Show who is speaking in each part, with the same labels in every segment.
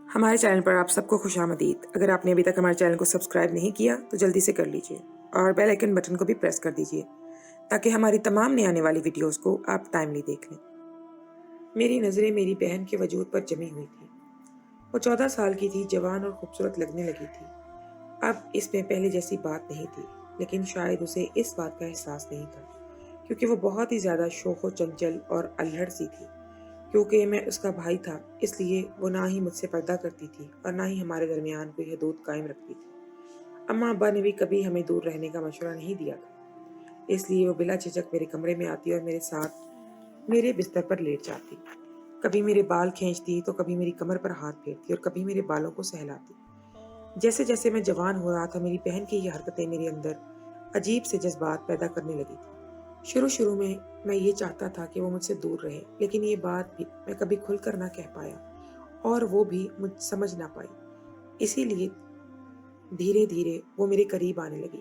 Speaker 1: ہمارے چینل پر آپ سب کو خوش آمدید۔ اگر آپ نے ابھی تک ہمارے چینل کو سبسکرائب نہیں کیا تو جلدی سے کر لیجئے اور بیل آئیکن بٹن کو بھی پریس کر دیجئے تاکہ ہماری تمام نئی آنے والی ویڈیوز کو آپ ٹائملی دیکھ لیں۔ میری نظریں میری بہن کے وجود پر جمی ہوئی تھی۔ وہ 14 سال کی تھی، جوان اور خوبصورت لگنے لگی تھی۔ اب اس میں پہلے جیسی بات نہیں تھی، لیکن شاید اسے اس بات کا احساس نہیں تھا کیونکہ وہ بہت ہی زیادہ شوخ و چنچل اور الہڑ سی تھی۔ کیونکہ میں اس کا بھائی تھا، اس لیے وہ نہ ہی مجھ سے پردہ کرتی تھی اور نہ ہی ہمارے درمیان کوئی حدود قائم رکھتی تھی۔ اماں ابا نے بھی کبھی ہمیں دور رہنے کا مشورہ نہیں دیا تھا، اس لیے وہ بلا جھجک میرے کمرے میں آتی اور میرے ساتھ میرے بستر پر لیٹ جاتی۔ کبھی میرے بال کھینچتی تو کبھی میری کمر پر ہاتھ پھیرتی اور کبھی میرے بالوں کو سہلاتی۔ جیسے جیسے میں جوان ہو رہا تھا، میری بہن کی یہ حرکتیں میرے اندر عجیب سے جذبات پیدا کرنے لگی تھی۔ شروع میں یہ چاہتا تھا کہ وہ مجھ سے دور رہے، لیکن یہ بات بھی میں کبھی کھل کر نہ کہہ پایا اور وہ بھی مجھ سمجھ نہ پائی۔ اسی لیے دھیرے دھیرے وہ میرے قریب آنے لگی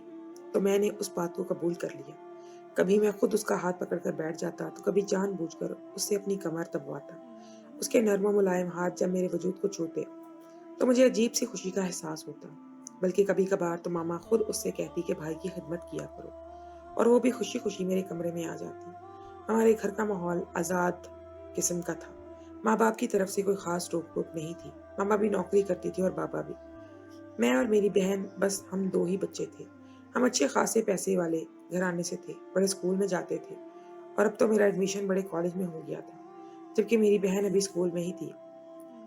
Speaker 1: تو میں نے اس بات کو قبول کر لیا۔ کبھی میں خود اس کا ہاتھ پکڑ کر بیٹھ جاتا تو کبھی جان بوجھ کر اس سے اپنی کمر دبواتا۔ اس کے نرم و ملائم ہاتھ جب میرے وجود کو چھوتے تو مجھے عجیب سی خوشی کا احساس ہوتا، بلکہ کبھی کبھار تو ماما خود اس سے کہتی کہ بھائی کی خدمت کیا کرو، اور وہ بھی خوشی خوشی میرے کمرے میں آ جاتی۔ ہمارے گھر کا ماحول آزاد قسم کا تھا۔ ماں باپ کی طرف سے کوئی خاص روک ٹوک نہیں تھی۔ ماما بھی نوکری کرتی تھی اور بابا بھی۔ میں اور میری بہن بس ہم دو ہی بچے تھے۔ ہم اچھے خاصے پیسے والے گھرانے سے تھے، بڑے اسکول میں جاتے تھے، اور اب تو میرا ایڈمیشن بڑے کالج میں ہو گیا تھا، جبکہ میری بہن ابھی اسکول میں ہی تھی۔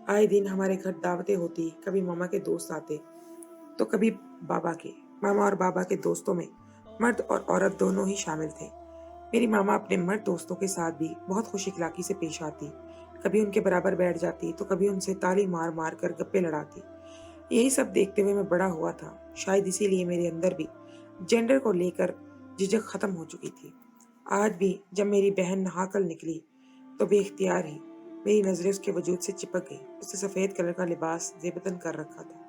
Speaker 1: آئے دن ہمارے گھر دعوتیں ہوتی، کبھی ماما کے دوست آتے تو کبھی بابا کے۔ ماما اور بابا کے دوستوں میں مرد اور عورت دونوں ہی شامل تھے۔ میری ماما اپنے مرد دوستوں کے ساتھ بھی بہت خوش اخلاقی سے پیش آتی، کبھی ان کے برابر بیٹھ جاتی تو کبھی ان سے تالی مار مار کر گپے لڑاتی۔ یہی سب دیکھتے ہوئے میں بڑا ہوا تھا، شاید اسی لیے میرے اندر بھی جینڈر کو لے کر جھجک ختم ہو چکی تھی۔ آج بھی جب میری بہن نہا کر نکلی تو بے اختیار ہی میری نظریں اس کے وجود سے چپک گئی۔ اس نے سفید کلر کا لباس زیبتن کر رکھا تھا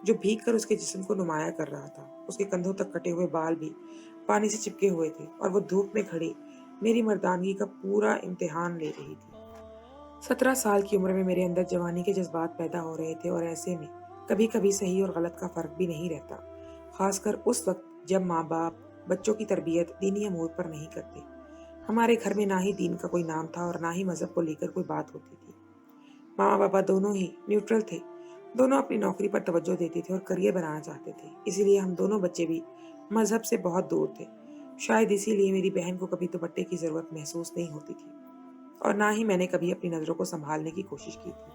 Speaker 1: جو بھیگ کر اس کے جسم کو نمایاں کر رہا تھا۔ اس کے کندھوں تک کٹے ہوئے بال بھی پانی سے چپکے ہوئے تھے اور وہ دھوپ میں کھڑی میری مردانگی کا پورا امتحان لے رہی تھی۔ 17 سال کی عمر میں میرے اندر جوانی کے جذبات پیدا ہو رہے تھے، اور ایسے میں کبھی کبھی صحیح اور غلط کا فرق بھی نہیں رہتا، خاص کر اس وقت جب ماں باپ بچوں کی تربیت دینی امور پر نہیں کرتے۔ ہمارے گھر میں نہ ہی دین کا کوئی نام تھا اور نہ ہی مذہب کو لے کر کوئی بات ہوتی تھی۔ ماما پاپا دونوں ہی نیوٹرل تھے، دونوں اپنی نوکری پر توجہ دیتے تھے اور کریئر بنانا چاہتے تھے، اسی لیے ہم دونوں بچے بھی مذہب سے بہت دور تھے۔ شاید اسی لیے میری بہن کو کبھی دوپٹے کی ضرورت محسوس نہیں ہوتی تھی، اور نہ ہی میں نے کبھی اپنی نظروں کو سنبھالنے کی کوشش کی تھی۔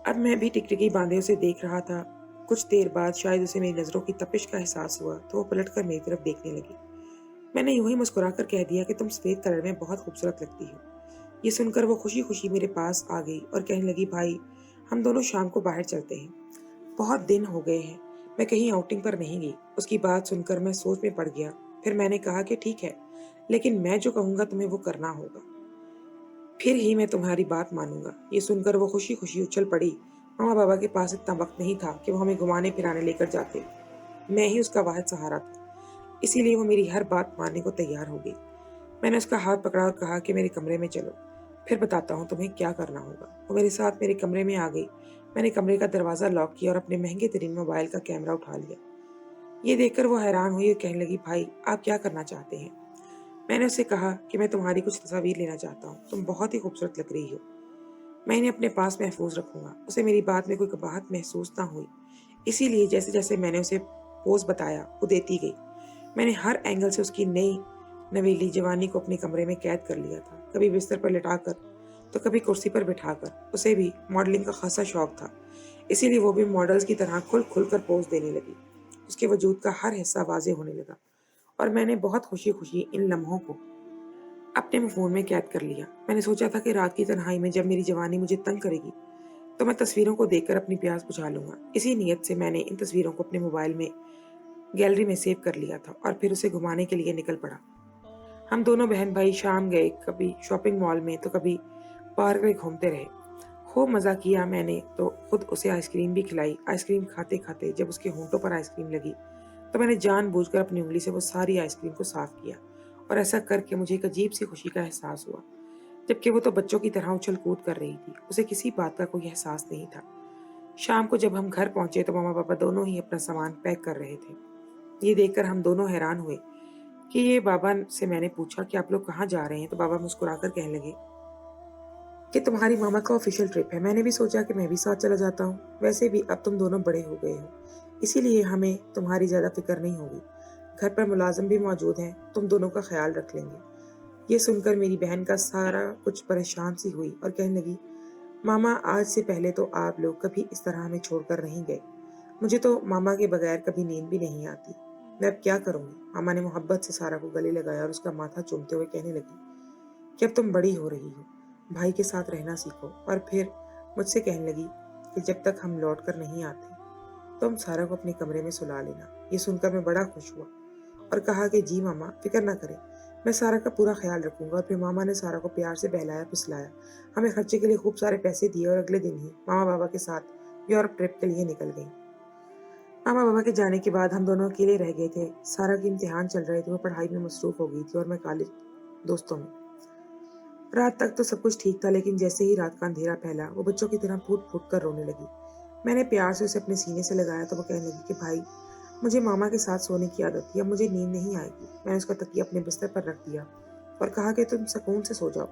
Speaker 1: اب میں بھی ٹکٹکی باندھے اسے دیکھ رہا تھا۔ کچھ دیر بعد شاید اسے میری نظروں کی تپش کا احساس ہوا تو وہ پلٹ کر میری طرف دیکھنے لگی۔ میں نے یوں ہی مسکرا کر کہہ دیا کہ تم سفید کلر میں بہت خوبصورت لگتی ہو۔ یہ سن کر وہ خوشی خوشی میرے پاس آ گئی اور کہنے لگی بھائی ہم دونوں شام کو باہر چلتے ہیں، بہت دن ہو گئے ہیں میں کہیں آؤٹنگ پر نہیں گئی۔ اس کی بات سن کر میں سوچ میں پڑ گیا، پھر میں نے کہا کہ ٹھیک ہے، لیکن میں جو کہوں گا تمہیں وہ کرنا ہوگا، پھر ہی میں تمہاری بات مانوں گا۔ یہ سن کر وہ خوشی خوشی اچھل پڑی۔ ماما بابا کے پاس اتنا وقت نہیں تھا کہ وہ ہمیں گھمانے پھرانے لے کر جاتے، میں ہی اس کا واحد سہارا تھا، اسی لیے وہ میری ہر بات ماننے کو تیار ہو گئی۔ میں نے اس کا ہاتھ پکڑا اور کہا کہ میرے کمرے میں چلو، پھر بتاتا ہوں تمہیں کیا کرنا ہوگا۔ وہ میرے ساتھ میرے کمرے میں آ گئی۔ میں نے کمرے کا دروازہ لاک کیا اور اپنے مہنگے ترین موبائل کا کیمرہ اٹھا لیا۔ یہ دیکھ کر وہ حیران ہوئی اور کہنے لگی بھائی آپ کیا کرنا چاہتے ہیں؟ میں نے اسے کہا کہ میں تمہاری کچھ تصاویر لینا چاہتا ہوں، تم بہت ہی خوبصورت لگ رہی ہو، میں انہیں اپنے پاس محفوظ رکھوں گا۔ اسے میری بات میں کوئی قباحت محسوس نہ ہوئی، اسی لیے جیسے جیسے میں نے اسے پوز بتایا وہ دیتی گئی۔ میں نے ہر اینگل سے اس کی نئی نویلی جوانی کو اپنے کمرے میں قید کر لیا تھا، کبھی بستر پر لٹا کر تو کبھی کرسی پر بٹھا کر۔ اسے بھی ماڈلنگ کا خاصا شوق تھا، اسی لیے وہ بھی ماڈلز کی طرح کھل کھل کر پوز دینے لگی۔ اس کے وجود کا ہر حصہ واضح ہونے لگا، اور میں نے بہت خوشی خوشی ان لمحوں کو اپنے فون میں قید کر لیا۔ میں نے سوچا تھا کہ رات کی تنہائی میں جب میری جوانی مجھے تنگ کرے گی تو میں تصویروں کو دیکھ کر اپنی پیاس بجھا لوں گا۔ اسی نیت سے میں نے ان تصویروں کو اپنے موبائل میں گیلری میں سیو کر لیا تھا اور پھر اسے گھمانے کے لیے نکل پڑا۔ ہم دونوں بہن بھائی شام گئے، کبھی شاپنگ مال میں تو کبھی پارک میں گھومتے رہے، خوب مزہ کیا۔ میں نے تو خود اسے آئس کریم بھی کھلائی۔ آئس کریم کھاتے کھاتے جب اس کے ہونٹوں پر آئس کریم لگی تو میں نے جان بوجھ کر اپنی انگلی سے وہ ساری آئس کریم کو صاف کیا، اور ایسا کر کے مجھے ایک عجیب سی خوشی کا احساس ہوا، جبکہ وہ تو بچوں کی طرح اچھل کود کر رہی تھی، اسے کسی بات کا کوئی احساس نہیں تھا۔ शाम को जब हम घर पहुंचे तो मामा पापा दोनों ही अपना सामान पैक कर रहे थे। ये देखकर हम दोनों हैरान हुए कि ये बाबा से मैंने पूछा कि आप लोग कहाँ जा रहे हैं, तो बाबा मुस्कुराकर कहने लगे कि तुम्हारी मामा का ऑफिशियल ट्रिप है। मैंने भी सोचा कि मैं भी साथ चला जाता हूँ। वैसे भी अब तुम दोनों बड़े हो गए हो, इसीलिए हमें तुम्हारी ज़्यादा फिक्र नहीं होगी। घर पर मुलाजिम भी मौजूद हैं, तुम दोनों का ख्याल रख लेंगे। ये सुनकर मेरी बहन का सारा कुछ परेशान सी हुई और कहने लगी, मामा आज से पहले तो आप लोग कभी इस तरह हमें छोड़कर नहीं गए। मुझे तो मामा के बगैर कभी नींद भी नहीं आती। मैं अब क्या करूँगी। मामा ने मोहब्बत से सारा को गले लगाया और उसका माथा चूमते हुए कहने लगी कि अब तुम बड़ी हो रही हो, भाई के साथ रहना सीखो। और फिर मुझसे कहने लगी कि जब तक हम लौट कर नहीं आते तो हम सारा को अपने कमरे में सुला लेना। ये सुनकर मैं बड़ा खुश हुआ और कहा कि जी मामा, फिक्र ना करें, मैं सारा का पूरा ख्याल रखूंगा। और फिर मामा ने सारा को प्यार से बहलाया फुसलाया, हमें खर्चे के लिए खूब सारे पैसे दिए और अगले दिन ही मामा बाबा के साथ यूरोप ट्रिप के लिए निकल गई। मामा बाबा के जाने के बाद हम दोनों अकेले रह गए थे। सारा के इम्तिहान चल रहे थे, वो पढ़ाई में मसरूफ हो गई थी और मैं कॉलेज दोस्तों में। रात तक तो सब कुछ ठीक था, लेकिन जैसे ही रात का अंधेरा फैला वो बच्चों की तरह फूट फूट कर रोने लगी। मैंने प्यार से उसे अपने सीने से लगाया तो वो कहने लगी कि भाई, मुझे मामा के साथ सोने की आदत थी, अब मुझे नींद नहीं आएगी। मैंने उसका तकिया अपने बिस्तर पर रख दिया और कहा कि तुम सुकून से सो जाओ,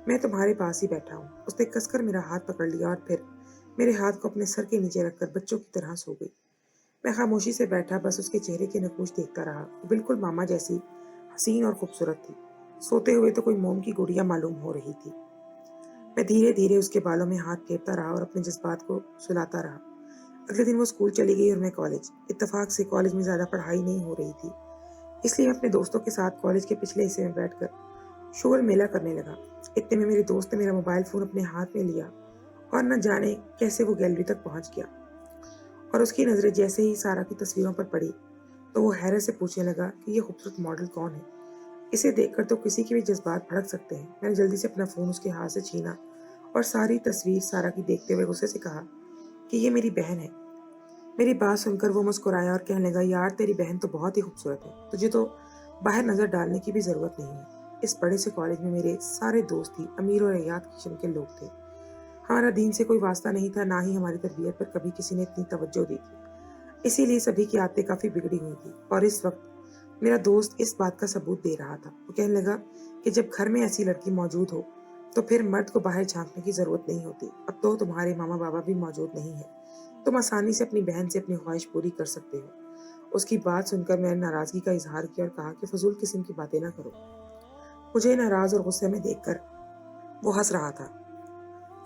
Speaker 1: मैं तुम्हारे पास ही बैठा हूँ। उसने कसकर मेरा हाथ पकड़ लिया और फिर मेरे हाथ को अपने सर के नीचे रखकर बच्चों की तरह सो गई। मैं खामोशी से बैठा बस उसके चेहरे के नकूश देखता रहा। वो बिल्कुल मामा जैसी हसीन और खूबसूरत थी। सोते हुए तो कोई मोम की गुड़िया मालूम हो रही थी। मैं धीरे धीरे उसके बालों में हाथ फेरता रहा और अपने जज्बात को सुलाता रहा। अगले दिन वो स्कूल चली गई और मैं कॉलेज। इत्तेफाक से कॉलेज में ज़्यादा पढ़ाई नहीं हो रही थी, इसलिए मैं अपने दोस्तों के साथ कॉलेज के पिछले हिस्से में बैठकर शोर मेला करने लगा। इतने में मेरे दोस्त ने मेरा मोबाइल फ़ोन अपने हाथ में लिया और न जाने कैसे वो गैलरी तक पहुंच गया। और उसकी नज़रें जैसे ही सारा की तस्वीरों पर पड़ी तो वो हैरत से पूछने लगा कि ये खूबसूरत मॉडल कौन है। इसे देखकर तो किसी के भी जज्बात भड़क सकते हैं। मैंने जल्दी से अपना फ़ोन उसके हाथ से छीना और सारी तस्वीर सारा की देखते हुए गुस्से से कहा कि ये मेरी बहन है। मेरी बात सुनकर वो मुस्कुराया और कहने लगा, यार तेरी बहन तो बहुत ही खूबसूरत है, तुझे तो बाहर नज़र डालने की भी ज़रूरत नहीं है। इस बड़े से कॉलेज में मेरे सारे दोस्त ही अमीर और अयात किस्म के लोग थे। हमारा दीन से कोई वास्ता नहीं था, ना ही हमारी तरबियत पर कभी किसी ने इतनी तवज्जो दी थी। इसीलिए सभी की आदतें काफ़ी बिगड़ी हुई थी। और इस वक्त मेरा दोस्त इस बात का सबूत दे रहा था। वो कहने लगा कि जब घर में ऐसी लड़की मौजूद हो तो फिर मर्द को बाहर झांकने की ज़रूरत नहीं होती। अब तो तुम्हारे मामा बाबा भी मौजूद नहीं है, तुम आसानी से अपनी बहन से अपनी ख्वाहिश पूरी कर सकते हो। उसकी बात सुनकर मैंने नाराज़गी का इजहार किया और कहा कि फजूल किस्म की बातें ना करो। मुझे नाराज़ और गुस्से में देखकर वो हंस रहा था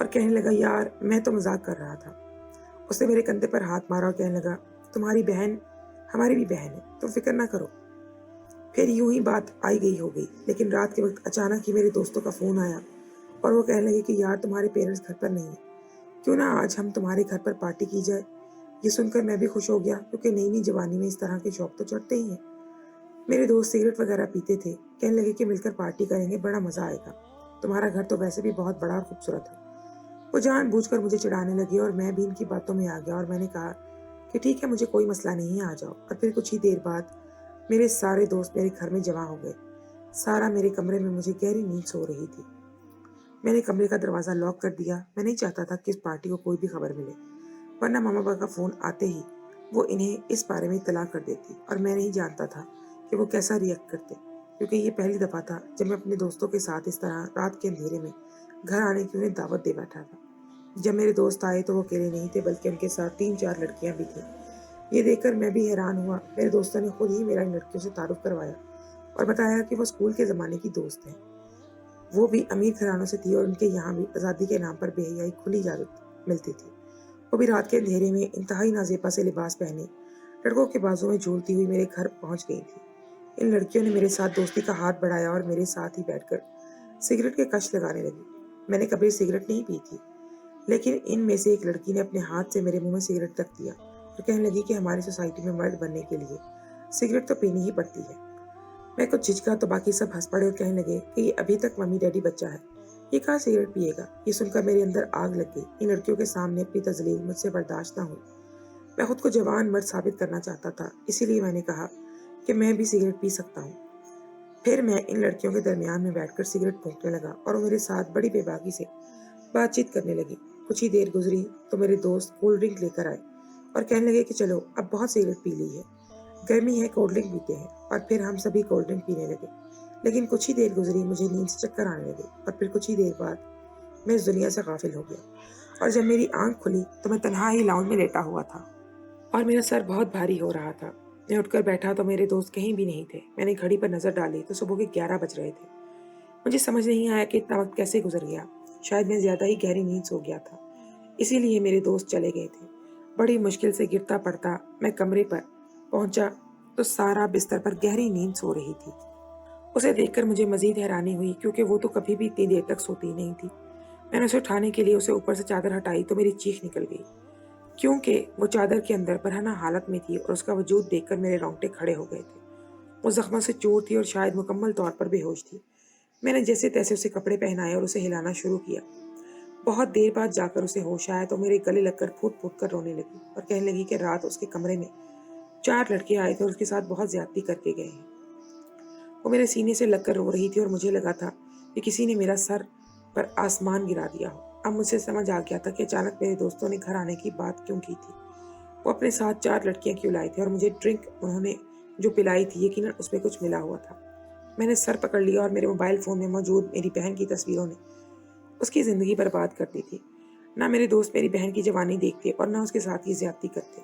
Speaker 1: और कहने लगा, यार मैं तो मजाक कर रहा था। उसने मेरे कंधे पर हाथ मारा और कहने लगा, तुम्हारी बहन हमारी भी बहन है, तुम फिक्र ना करो। फिर यूं ही बात आई गई हो गई। लेकिन रात के वक्त अचानक ही मेरे दोस्तों का फ़ोन आया और वो कहने लगे कि यार तुम्हारे पेरेंट्स घर पर नहीं है, क्यों ना आज हम तुम्हारे घर पर पार्टी की जाए। ये सुनकर मैं भी खुश हो गया, क्योंकि नई नई जवानी में इस तरह के शौक तो चढ़ते ही हैं। मेरे दोस्त सिगरेट वगैरह पीते थे, कहने लगे कि मिलकर पार्टी करेंगे, बड़ा मज़ा आएगा। तुम्हारा घर तो वैसे भी बहुत बड़ा और खूबसूरत है। वो जानबूझकर मुझे चिढ़ाने लगे और मैं भी इनकी बातों में आ गया और मैंने कहा कि ठीक है, मुझे कोई मसला नहीं है, आ जाओ। और फिर कुछ ही देर बाद मेरे सारे दोस्त मेरे घर में जमा हो गए। सारा मेरे कमरे में मुझे गहरी नींद सो रही थी। मैंने कमरे का दरवाज़ा लॉक कर दिया। मैं नहीं चाहता था कि इस पार्टी को कोई भी खबर मिले, वरना मामा बाबा का फ़ोन आते ही वो इन्हें इस बारे में इत्तला कर देती और मैं नहीं जानता था कि वो कैसा रिएक्ट करते, क्योंकि ये पहली दफ़ा था जब मैं अपने दोस्तों के साथ इस तरह रात के अंधेरे में घर आने की उन्हें दावत दे बैठा था। जब मेरे दोस्त आए तो वो अकेले नहीं थे, बल्कि उनके साथ 3-4 लड़कियां भी थीं। ये देखकर मैं भी हैरान हुआ। मेरे दोस्तों ने खुद ही मेरा इन लड़कियों से तारुफ करवाया और बताया कि वो स्कूल के ज़माने की दोस्त हैं। वो भी अमीर घरानों से थी और उनके यहाँ भी आज़ादी के नाम पर बेहयाई खुली इजाज़त मिलती थी। वो भी रात के अंधेरे में इंतहाई नाज़ेबा से लिबास पहने लड़कों के बाजू में झूलती हुई मेरे घर पहुंच गई थी। इन लड़कियों ने मेरे साथ दोस्ती का हाथ बढ़ाया और मेरे साथ ही बैठकर सिगरेट के कश लगाने लगी। मैंने कभी सिगरेट नहीं पी थी, लेकिन इनमें से एक लड़की ने अपने हाथ से मेरे मुंह में सिगरेट रख दिया और कहने लगी कि हमारी सोसाइटी में मर्द बनने के लिए सिगरेट तो पीनी ही पड़ती है। मैं कुछ झिझका तो बाकी सब हंस पड़े और कहने लगे कि ये अभी तक मम्मी डैडी बच्चा है, ये कहाँ सिगरेट पिएगा। ये सुनकर मेरे अंदर आग लग गई। इन लड़कियों के सामने अपनी तजलील मुझसे बर्दाश्त न हुई। मैं खुद को जवान मर्द साबित करना चाहता था, इसीलिए मैंने कहा कि मैं भी सिगरेट पी सकता हूँ। फिर मैं इन लड़कियों के दरमियान में बैठकर सिगरेट फूंकने लगा और वो मेरे साथ बड़ी बेबाकी से बातचीत करने लगी। कुछ ही देर गुजरी तो मेरे दोस्त कोल्ड ड्रिंक लेकर आए और कहने लगे कि चलो अब बहुत सिगरेट पी ली है, गर्मी है, कोल्ड ड्रिंक पीते हैं। और फिर हम सभी कोल्ड ड्रिंक पीने लगे। लेकिन कुछ ही देर गुजरी, मुझे नींद से चक्कर आने लगे और फिर कुछ ही देर बाद मैं इस दुनिया से गाफिल हो गया। और जब मेरी आंख खुली तो मैं तन्हा ही लाउंज में लेटा हुआ था और मेरा सर बहुत भारी हो रहा था। मैं उठकर बैठा तो मेरे दोस्त कहीं भी नहीं थे। मैंने घड़ी पर नजर डाली तो सुबह के 11 बज रहे थे। मुझे समझ नहीं आया कि इतना वक्त कैसे गुजर गया। शायद मैं ज्यादा ही गहरी नींद सो गया था, इसीलिए मेरे दोस्त चले गए थे। बड़ी मुश्किल से गिरता पड़ता मैं कमरे पर पहुंचा तो सारा बिस्तर पर गहरी नींद सो रही थी। उसे देखकर मुझे मजीद हैरानी हुई, क्योंकि वो तो कभी भी इतनी देर तक सोती नहीं थी। मैंने उसे उठाने के लिए उसे ऊपर से चादर हटाई तो मेरी चीख निकल गई, क्योंकि वो चादर के अंदर बरहना हालत में थी और उसका वजूद देखकर मेरे रोंगटे खड़े हो गए थे। वो जख्मों से चूर थी और शायद मुकम्मल तौर पर बेहोश थी। मैंने जैसे तैसे उसे कपड़े पहनाए और उसे हिलाना शुरू किया। बहुत देर बाद जाकर उसे होश आया तो मेरे गले लगकर फूट फूट कर रोने लगी और कहने लगी कि रात उसके कमरे में 4 लड़के आए थे और उसके साथ बहुत ज्यादती करके गए हैं। वो मेरे सीने से लगकर रो रही थी और मुझे लगा था कि किसी ने मेरा सर पर आसमान गिरा दिया हो। अब मुझे समझ आ गया था कि अचानक मेरे दोस्तों ने घर आने की बात क्यों की थी। वो अपने साथ 4 लड़कियां क्यों लाई थी और मुझे ड्रिंक उन्होंने जो पिलाई थी यकीनन उसमें कुछ मिला हुआ था। मैंने सर पकड़ लिया और मेरे मोबाइल फोन में मौजूद मेरी बहन की तस्वीरों ने उसकी जिंदगी बर्बाद कर दी थी। ना मेरे दोस्त मेरी बहन की जवानी देखते और ना उसके साथ ही ज्यादती करते।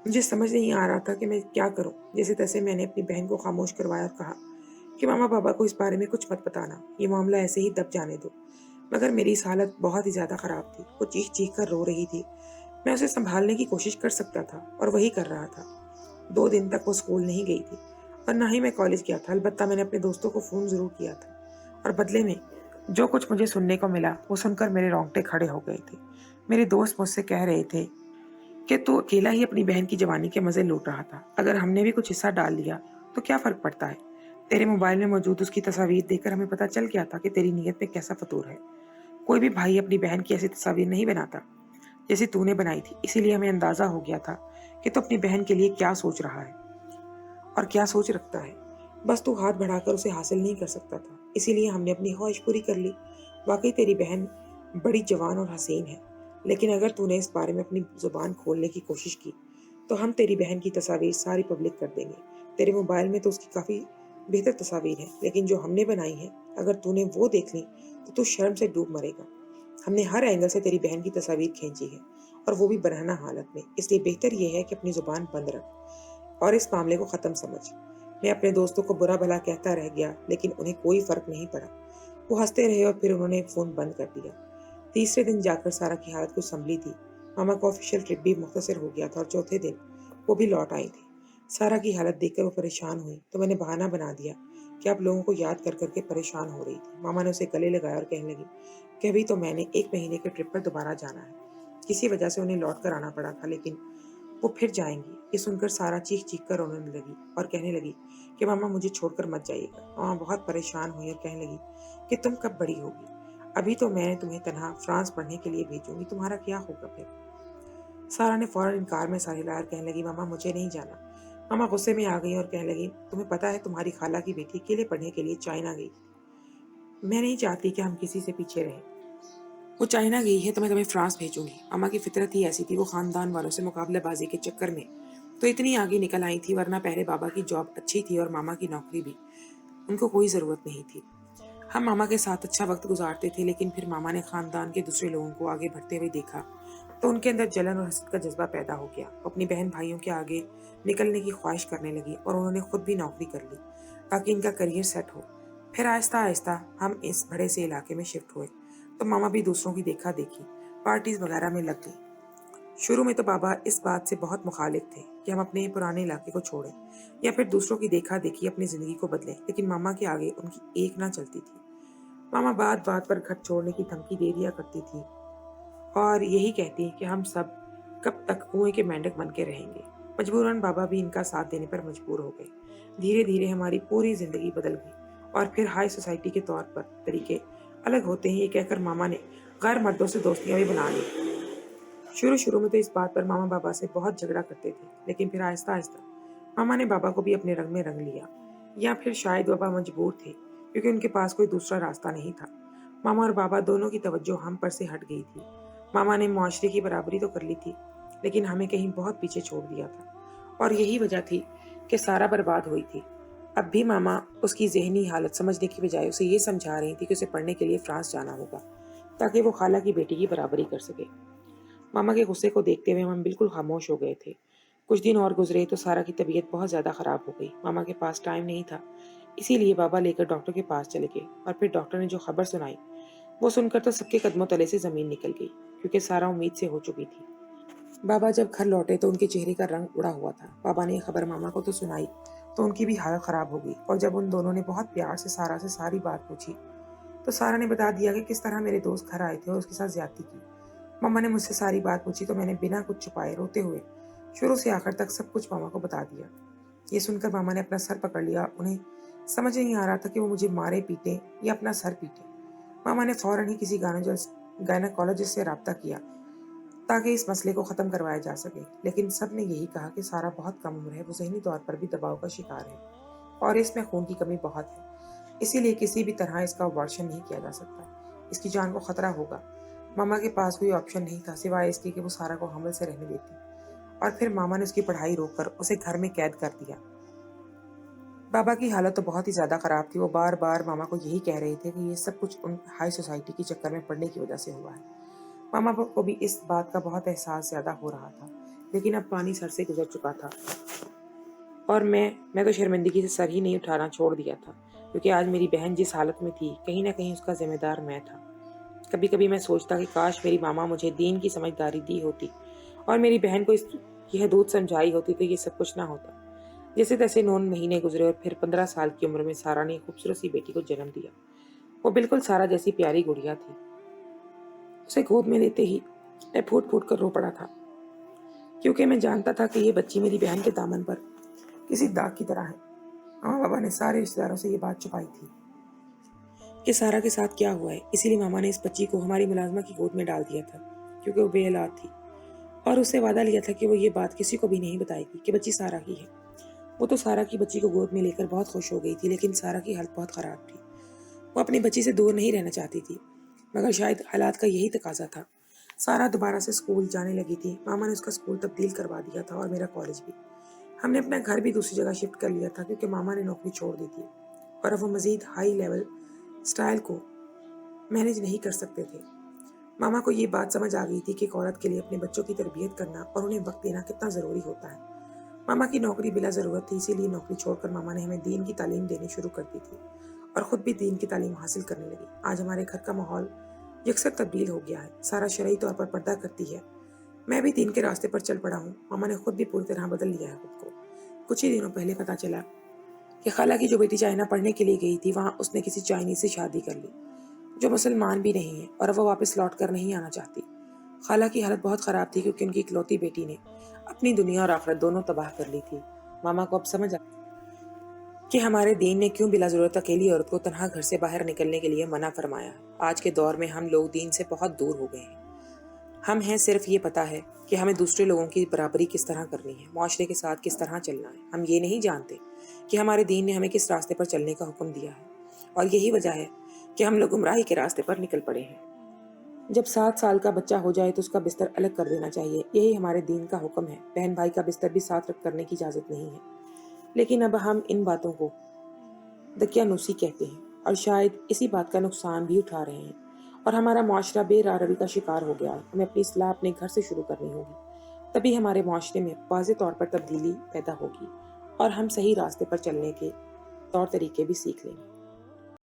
Speaker 1: मुझे समझ नहीं आ रहा था कि मैं क्या करूं। जैसे तैसे मैंने अपनी बहन को खामोश करवाया और कहा कि मामा पापा को इस बारे में कुछ मत बताना, ये मामला ऐसे ही दब जाने दो। मगर मेरी इस हालत बहुत ही ज्यादा खराब थी। वो चीख चीख कर रो रही थी। मैं उसे संभालने की कोशिश कर सकता था और वही कर रहा था। 2 दिन तक वो स्कूल नहीं गई थी और ना ही मैं कॉलेज गया था। अलबत्ता मैंने अपने दोस्तों को फोन जरूर किया था और बदले में जो कुछ मुझे सुनने को मिला वो सुनकर मेरे रोंगटे खड़े हो गए थे। मेरे दोस्त मुझसे कह रहे थे कि तू अकेला ही अपनी बहन की जवानी के मजे लूट रहा था, अगर हमने भी कुछ हिस्सा डाल लिया तो क्या फर्क पड़ता है। तेरे मोबाइल में मौजूद उसकी तस्वीर देखकर हमें पता चल गया था कि तेरी नीयत में कैसा फतूर है। कोई भी भाई अपनी बहन की ऐसी तस्वीर नहीं बनाता जैसी तूने बनाई थी, इसीलिए हमें अंदाजा हो गया था कि तू अपनी बहन के लिए क्या सोच रहा है और क्या सोच रखता है। बस तू हाथ बढ़ाकर उसे हासिल नहीं कर सकता था, इसीलिए हमने अपनी ख्वाहिश पूरी कर ली। वाकई तेरी बहन बड़ी जवान और हसीन है, लेकिन अगर तूने इस बारे में अपनी जुबान खोलने की कोशिश की तो हम तेरी बहन की तस्वीर सारी पब्लिक कर देंगे। तेरे मोबाइल में तो उसकी काफ़ी बेहतर तस्वीर है, लेकिन जो हमने बनाई है अगर तूने वो देख ली तो तू शर्म से डूब मरेगा। हमने हर एंगल से तेरी बहन की तस्वीर खींची है और वो भी बरहना हालत में, इसलिए बेहतर यह है कि अपनी जुबान बंद रख और इस मामले को ख़त्म समझ। मैं अपने दोस्तों को बुरा भला कहता रह गया, लेकिन उन्हें कोई फर्क नहीं पड़ा। वो हंसते रहे और फिर उन्होंने फ़ोन बंद कर दिया। तीसरे दिन जाकर सारा की हालत कुछ संभली थी। मामा का ऑफिशियल ट्रिप भी मुख्तसर हो गया था और चौथे दिन वो भी लौट आई थी। सारा की हालत देखकर वो परेशान हुई तो मैंने बहाना बना दिया कि आप लोगों को याद कर करके परेशान हो रही थी। मामा ने उसे गले लगाया और कहने लगी कि अभी तो मैंने 1 महीने के ट्रिप पर दोबारा जाना है। किसी वजह से उन्हें लौट कर आना पड़ा था, लेकिन वो फिर जाएंगी। ये सुनकर सारा चीख चीख कर रोने लगी और कहने लगी कि मामा मुझे छोड़कर मत जाइएगा। मामा बहुत परेशान हुई और कहने लगी कि तुम कब बड़ी होगी, अभी तो मैं तुम्हें तनहा फ्रांस पढ़ने के लिए भेजूंगी, तुम्हारा क्या होगा फिर। सारा ने फौरन इनकार में सर हिलाया और कहने लगी मामा मुझे नहीं जाना। मामा गुस्से में आ गई और कहने लगी तुम्हें पता है तुम्हारी खाला की बेटी अकेले पढ़ने के लिए चाइना गई। मैं नहीं चाहती कि हम किसी से पीछे रहें। वो चाइना गई है तो मैं तुम्हें फ्रांस भेजूंगी। मामा की फितरत ही ऐसी थी, वो खानदान वालों से मुकाबलेबाजी के चक्कर में तो इतनी आगे निकल आई थी, वरना पहले बाबा की जॉब अच्छी थी और मामा की नौकरी भी, उनको कोई ज़रूरत नहीं थी। हम मामा के साथ अच्छा वक्त गुजारते थे, लेकिन फिर मामा ने खानदान के दूसरे लोगों को आगे बढ़ते हुए देखा तो उनके अंदर जलन और हसद का जज्बा पैदा हो गया। वो अपनी बहन भाइयों के आगे निकलने की ख्वाहिश करने लगी और उन्होंने खुद भी नौकरी कर ली ताकि इनका करियर सेट हो। फिर आहिस्ता आहिस्ता हम इस बड़े से इलाके में शिफ्ट हुए तो मामा भी दूसरों की देखा देखी पार्टीज वगैरह में लग गई। शुरू में तो बाबा इस बात से बहुत मुखालिफ थे कि हम अपने पुराने इलाके को छोड़ें या फिर दूसरों की देखा देखी अपनी जिंदगी को बदलें, लेकिन मामा के आगे उनकी एक ना चलती थी। मामा बात बात पर घर छोड़ने की धमकी दे दिया करती थी और यही कहती कि हम सब कब तक कुएं के मेंढक बन के रहेंगे। मजबूरन बाबा भी इनका साथ देने पर मजबूर हो गए। धीरे धीरे हमारी पूरी जिंदगी बदल गई और फिर हाई सोसाइटी के तौर पर तरीके अलग होते हैं ये कहकर मामा ने गैर मर्दों से दोस्तियां भी बना ली। शुरू शुरू में तो इस बात पर मामा बाबा से बहुत झगड़ा करते थे, लेकिन फिर आहिस्ता आहिस्ता मामा ने बाबा को भी अपने रंग में रंग लिया, या फिर शायद बाबा मजबूर थे क्योंकि उनके पास कोई दूसरा रास्ता नहीं था। मामा और बाबा दोनों की तवज्जो हम पर से हट गई थी। मामा ने माशरे की बराबरी तो कर ली थी, लेकिन हमें कहीं बहुत पीछे छोड़ दिया था, और यही वजह थी कि सारा बर्बाद हुई थी। अब भी मामा उसकी ज़हनी हालत समझने की बजाय उसे ये समझा रही थी कि उसे पढ़ने के लिए फ्रांस जाना होगा, ताकि वो खाला की बेटी की बराबरी कर सके। मामा के गुस्से को देखते हुए हम बिल्कुल खामोश हो गए थे। कुछ दिन और गुजरे तो सारा की तबीयत बहुत ज़्यादा ख़राब हो गई। मामा के पास टाइम नहीं था, इसीलिए बाबा लेकर डॉक्टर के पास चले गए, और फिर डॉक्टर ने जो खबर सुनाई वो सुनकर तो सबके कदमों तले से ज़मीन निकल गई, क्योंकि सारा उम्मीद से हो चुकी थी। बाबा जब घर लौटे तो उनके चेहरे का रंग उड़ा हुआ था। बाबा ने ये खबर मामा को तो सुनाई, तो उनकी भी हालत ख़राब हो गई, और जब उन दोनों ने बहुत प्यार से सारा से सारी बात पूछी तो सारा ने बता दिया कि किस तरह मेरे दोस्त घर आए थे और उसके साथ ज्यादती की। मामा ने मुझसे सारी बात पूछी तो मैंने बिना कुछ छुपाए रोते हुए शुरू से आखिर तक सब कुछ मामा को बता दिया। ये सुनकर मामा ने अपना सर पकड़ लिया। उन्हें समझ नहीं आ रहा था कि वो मुझे मारे पीटे या अपना सर पीटे। मामा ने फौरन ही किसी गायनेकोलॉजिस्ट से रब्ता किया ताकि इस मसले को ख़त्म करवाया जा सके, लेकिन सब ने यही कहा कि सारा बहुत कम उम्र है, वो ज़हनी तौर पर भी दबाव का शिकार है और इसमें खून की कमी बहुत है, इसीलिए किसी भी तरह इसका अबॉर्शन नहीं किया जा सकता। इसकी जान को खतरा होगा। मामा के पास कोई ऑप्शन नहीं था सिवाय इसके कि वो सारा को हमल से रहने देती, और फिर मामा ने उसकी पढ़ाई रोककर उसे घर में कैद कर दिया। बाबा की हालत तो बहुत ही ज़्यादा ख़राब थी। वो बार बार मामा को यही कह रहे थे कि ये सब कुछ उन हाई सोसाइटी के चक्कर में पड़ने की वजह से हुआ है। मामा को भी इस बात का बहुत एहसास ज़्यादा हो रहा था, लेकिन अब पानी सर से गुजर चुका था, और मैं तो शर्मिंदगी से सर ही नहीं उठाना छोड़ दिया था, क्योंकि आज मेरी बहन जिस हालत में थी कहीं ना कहीं उसका जिम्मेदार मैं था। कभी कभी मैं सोचता कि काश मेरी मामा मुझे दीन की समझदारी दी होती और मेरी बहन को यह हदूद समझाई होती तो ये सब कुछ ना होता। जैसे तैसे 9 महीने गुजरे और फिर 15 साल की उम्र में सारा ने खूबसूरत सी बेटी को जन्म दिया। वो बिल्कुल सारा जैसी प्यारी गुड़िया थी। उसे गोद में लेते ही मैं फूट फूट कर रो पड़ा था, क्योंकि मैं जानता था कि ये बच्ची मेरी बहन के दामन पर किसी दाग की तरह है। मामा बाबा ने सारे रिश्तेदारों से ये बात छुपाई थी कि सारा के साथ क्या हुआ है, इसीलिए मामा ने इस बच्ची को हमारी मुलाजमा की गोद में डाल दिया था, क्योंकि वो बेऔलाद थी, और उससे वादा लिया था कि वो ये बात किसी को भी नहीं बताएगी कि बच्ची सारा की है। वो तो सारा की बच्ची को गोद में लेकर बहुत खुश हो गई थी, लेकिन सारा की हालत बहुत ख़राब थी। वो अपनी बच्ची से दूर नहीं रहना चाहती थी, मगर शायद हालात का यही तकाजा था। सारा दोबारा से स्कूल जाने लगी थी। मामा ने उसका स्कूल तब्दील करवा दिया था और मेरा कॉलेज भी। हमने अपना घर भी दूसरी जगह शिफ्ट कर लिया था, क्योंकि मामा ने नौकरी छोड़ दी थी और अब वो मज़ीद हाई लेवल स्टाइल को मैनेज नहीं कर सकते थे। मामा को ये बात समझ आ गई थी कि एक औरत के लिए अपने बच्चों की तरबियत करना और उन्हें वक्त देना कितना ज़रूरी होता है। मामा की नौकरी बिला ज़रूरत थी, इसीलिए नौकरी छोड़कर मामा ने हमें दीन की तालीम देनी शुरू कर दी थी और ख़ुद भी दीन की तालीम हासिल करने लगी। आज हमारे घर का माहौल यकसर तब्दील हो गया है। सारा शरई तौर पर पर्दा करती है। मैं भी दीन के रास्ते पर चल पड़ा हूँ। मामा ने खुद भी पूरी तरह बदल लिया है खुद को। कुछ ही दिनों पहले पता चला कि खाला की जो बेटी चाइना पढ़ने के लिए गई थी, वहाँ उसने किसी चाइनीज से शादी कर ली जो मुसलमान भी नहीं है, और अब वो वापस लौट कर नहीं आना चाहती। खाला की हालत बहुत ख़राब थी, क्योंकि उनकी इकलौती बेटी ने अपनी दुनिया और आखिरत दोनों तबाह कर ली थी। मामा को अब समझ आ कि हमारे दीन ने क्यों बिला ज़रूरत अकेली औरत को तन्हा घर से बाहर निकलने के लिए मना फरमाया। आज के दौर में हम लोग दीन से बहुत दूर हो गए हैं। हम हैं सिर्फ ये पता है कि हमें दूसरे लोगों की बराबरी किस तरह करनी है, माशरे के साथ किस तरह चलना है। हम ये नहीं जानते कि हमारे दीन ने हमें किस रास्ते पर चलने का हुक्म दिया है, और यही वजह है कि हम लोग गुमराही के रास्ते पर निकल पड़े हैं। जब 7 साल का बच्चा हो जाए तो उसका बिस्तर अलग कर देना चाहिए, यही हमारे दीन का हुक्म है। बहन भाई का बिस्तर भी साथ रख करने की इजाज़त नहीं है। लेकिन अब हम इन बातों को दकियानूसी कहते हैं, और शायद इसी बात का नुकसान भी उठा रहे हैं, और हमारा माशरा बेरारवी का शिकार हो गया है। हमें अपनी इस्लाह अपने घर से शुरू करनी होगी, तभी हमारे माशरे में वाज़ेह तौर पर तब्दीली पैदा होगी और हम सही रास्ते पर चलने के तौर तरीके भी सीख लेंगे।